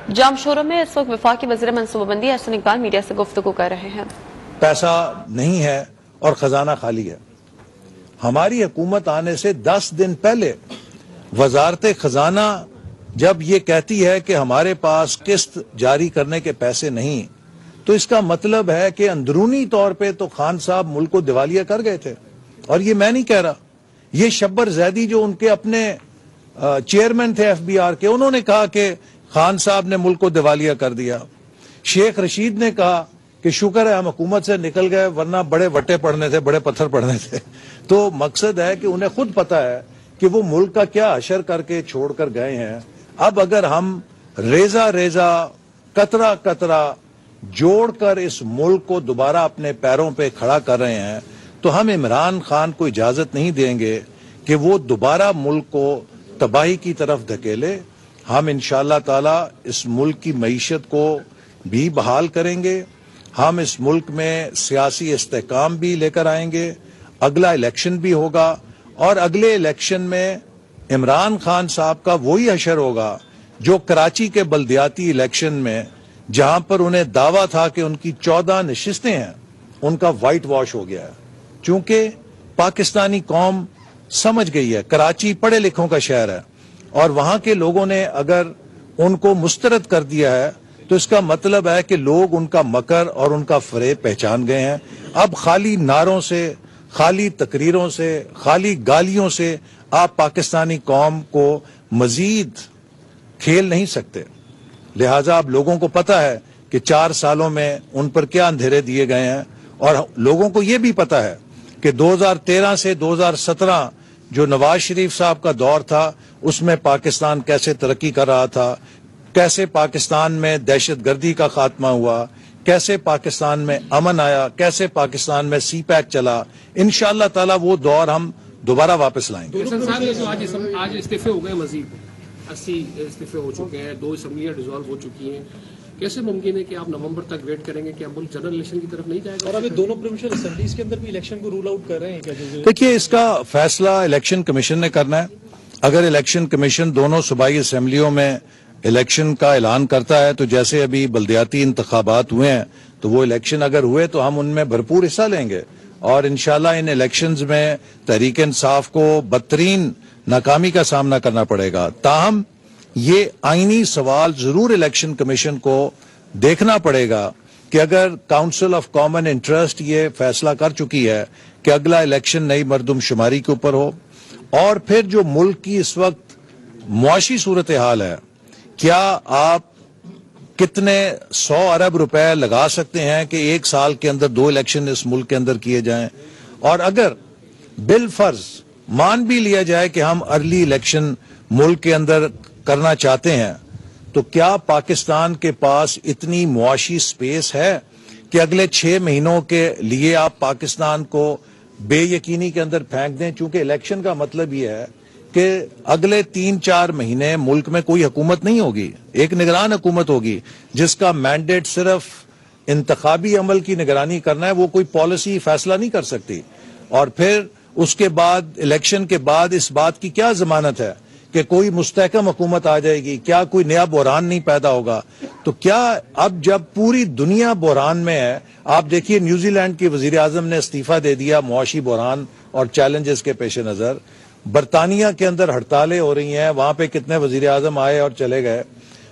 جام شوروں میں اس وقت وفاقی وزیر منصوبہ بندی احسن اقبال میڈیا سے گفتگو کر رہے ہیں۔ پیسہ نہیں ہے اور خزانہ خالی ہے۔ ہماری حکومت آنے سے 10 دن پہلے وزارت خزانہ جب یہ کہتی ہے کہ ہمارے پاس قسط جاری کرنے کے پیسے نہیں، تو اس کا مطلب ہے کہ اندرونی طور پہ تو خان صاحب ملک کو دیوالیہ کر گئے تھے، اور یہ میں نہیں کہہ رہا، یہ شبر زیدی جو ان کے اپنے چیئرمین تھے FBR کے، انہوں نے کہا کہ خان صاحب نے ملک کو دیوالیہ کر دیا۔ شیخ رشید نے کہا کہ شکر ہے ہم حکومت سے نکل گئے، ورنہ بڑے وٹے پڑنے تھے، بڑے پتھر پڑنے تھے۔ تو مقصد ہے کہ انہیں خود پتا ہے کہ وہ ملک کا کیا حشر کر کے چھوڑ کر گئے ہیں۔ اب اگر ہم ریزہ ریزہ قطرہ قطرہ جوڑ کر اس ملک کو دوبارہ اپنے پیروں پہ کھڑا کر رہے ہیں، تو ہم عمران خان کو اجازت نہیں دیں گے کہ وہ دوبارہ ملک کو تباہی کی طرف دھکیلے۔ ہم انشاءاللہ تعالی اس ملک کی معیشت کو بھی بحال کریں گے، ہم اس ملک میں سیاسی استحکام بھی لے کر آئیں گے، اگلا الیکشن بھی ہوگا، اور اگلے الیکشن میں عمران خان صاحب کا وہی حشر ہوگا جو کراچی کے بلدیاتی الیکشن میں، جہاں پر انہیں دعویٰ تھا کہ ان کی 14 نشستیں ہیں، ان کا وائٹ واش ہو گیا ہے۔ چونکہ پاکستانی قوم سمجھ گئی ہے، کراچی پڑھے لکھوں کا شہر ہے، اور وہاں کے لوگوں نے اگر ان کو مسترد کر دیا ہے تو اس کا مطلب ہے کہ لوگ ان کا مکر اور ان کا فریب پہچان گئے ہیں۔ اب خالی نعروں سے، خالی تقریروں سے، خالی گالیوں سے آپ پاکستانی قوم کو مزید کھیل نہیں سکتے۔ لہٰذا اب لوگوں کو پتا ہے کہ 4 سالوں میں ان پر کیا اندھیرے دیے گئے ہیں، اور لوگوں کو یہ بھی پتا ہے کہ 2013 سے 2017 جو نواز شریف صاحب کا دور تھا، اس میں پاکستان کیسے ترقی کر رہا تھا، کیسے پاکستان میں دہشت گردی کا خاتمہ ہوا، کیسے پاکستان میں امن آیا، کیسے پاکستان میں سی پیک چلا۔ انشاءاللہ تعالی وہ دور ہم دوبارہ واپس لائیں گے۔ آج استعفے ہو گئے، مزید 80 استعفے ہو چکے ہیں، 2 اسمبلیاں ڈیزالو ہو چکی ہیں، کیسے ممکن ہے کہ آپ نومبر تک ویٹ کریں گے کہ اب ملک جنرل الیکشن کی طرف نہیں جائے گا؟ اور ابھی دونوں پروونشل اسمبلیز کے اندر بھی الیکشن کو رول آؤٹ کر رہے ہیں کیا؟ دیکھیے، اس کا فیصلہ الیکشن کمیشن نے کرنا ہے۔ اگر الیکشن کمیشن دونوں صوبائی اسمبلیوں میں الیکشن کا اعلان کرتا ہے، تو جیسے ابھی بلدیاتی انتخابات ہوئے ہیں، تو وہ الیکشن اگر ہوئے تو ہم ان میں بھرپور حصہ لیں گے، اور انشاءاللہ ان الیکشنز میں تحریک انصاف کو بدترین ناکامی کا سامنا کرنا پڑے گا۔ تاہم یہ آئینی سوال ضرور الیکشن کمیشن کو دیکھنا پڑے گا کہ اگر کاؤنسل آف کامن انٹرسٹ یہ فیصلہ کر چکی ہے کہ اگلا الیکشن نئی مردم شماری کے اوپر ہو، اور پھر جو ملک کی اس وقت معاشی صورتحال ہے، کیا آپ کتنے 100 ارب روپے لگا سکتے ہیں کہ 1 سال کے اندر 2 الیکشن اس ملک کے اندر کیے جائیں؟ اور اگر بالفرض مان بھی لیا جائے کہ ہم ارلی الیکشن ملک کے اندر کرنا چاہتے ہیں، تو کیا پاکستان کے پاس اتنی معاشی سپیس ہے کہ اگلے 6 مہینوں کے لیے آپ پاکستان کو بے یقینی کے اندر پھینک دیں؟ چونکہ الیکشن کا مطلب یہ ہے کہ اگلے 3-4 مہینے ملک میں کوئی حکومت نہیں ہوگی، ایک نگران حکومت ہوگی جس کا مینڈیٹ صرف انتخابی عمل کی نگرانی کرنا ہے، وہ کوئی پالیسی فیصلہ نہیں کر سکتی۔ اور پھر اس کے بعد الیکشن کے بعد اس بات کی کیا ضمانت ہے کہ کوئی مستحکم حکومت آ جائے گی؟ کیا کوئی نیا بحران نہیں پیدا ہوگا؟ تو کیا اب جب پوری دنیا بحران میں ہے، آپ دیکھیے نیوزی لینڈ کی وزیر اعظم نے استعفیٰ دے دیا معاشی بحران اور چیلنجز کے پیش نظر، برطانیہ کے اندر ہڑتالیں ہو رہی ہیں، وہاں پہ کتنے وزیر اعظم آئے اور چلے گئے،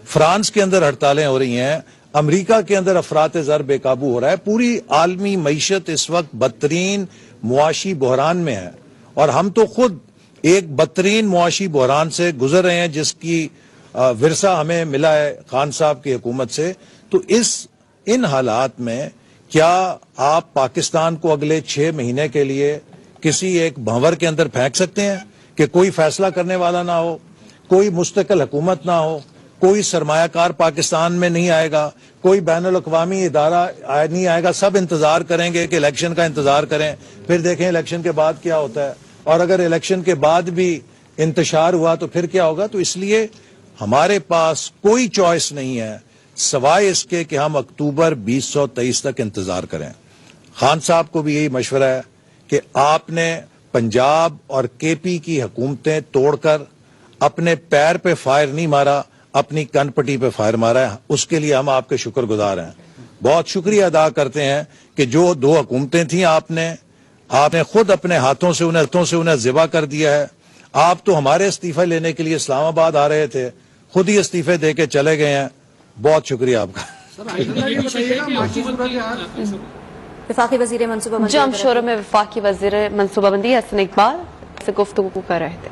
فرانس کے اندر ہڑتالیں ہو رہی ہیں، امریکہ کے اندر افراط زر بے قابو ہو رہا ہے، پوری عالمی معیشت اس وقت بدترین معاشی بحران میں ہے، اور ہم تو خود ایک بدترین معاشی بحران سے گزر رہے ہیں جس کی ورثہ ہمیں ملا ہے خان صاحب کی حکومت سے۔ تو ان حالات میں کیا آپ پاکستان کو اگلے 6 مہینے کے لیے کسی ایک بھنور کے اندر پھینک سکتے ہیں کہ کوئی فیصلہ کرنے والا نہ ہو، کوئی مستقل حکومت نہ ہو، کوئی سرمایہ کار پاکستان میں نہیں آئے گا، کوئی بین الاقوامی ادارہ نہیں آئے گا، سب انتظار کریں گے کہ الیکشن کا انتظار کریں، پھر دیکھیں الیکشن کے بعد کیا ہوتا ہے، اور اگر الیکشن کے بعد بھی انتشار ہوا تو پھر کیا ہوگا؟ تو اس لیے ہمارے پاس کوئی چوائس نہیں ہے سوائے اس کے کہ ہم اکتوبر 2023 تک انتظار کریں۔ خان صاحب کو بھی یہی مشورہ ہے کہ آپ نے پنجاب اور KP کی حکومتیں توڑ کر اپنے پیر پہ فائر نہیں مارا، اپنی کن پٹی پہ فائر مارا ہے، اس کے لیے ہم آپ کے شکر گزار ہیں. بہت شکریہ ادا کرتے ہیں کہ جو 2 حکومتیں تھیں آپ نے خود اپنے ہاتھوں سے انہیں ذبح کر دیا ہے. آپ تو ہمارے استعفے لینے کے لیے اسلام آباد آ رہے تھے، خود ہی استعفے دے کے چلے گئے ہیں. بہت شکریہ آپ کا. وفاقی وزیر منصوبہ بندی جام شوروں میں وفاقی وزیر منصوبہ بندی حسن اقبال سے گفتگو کر رہے تھے.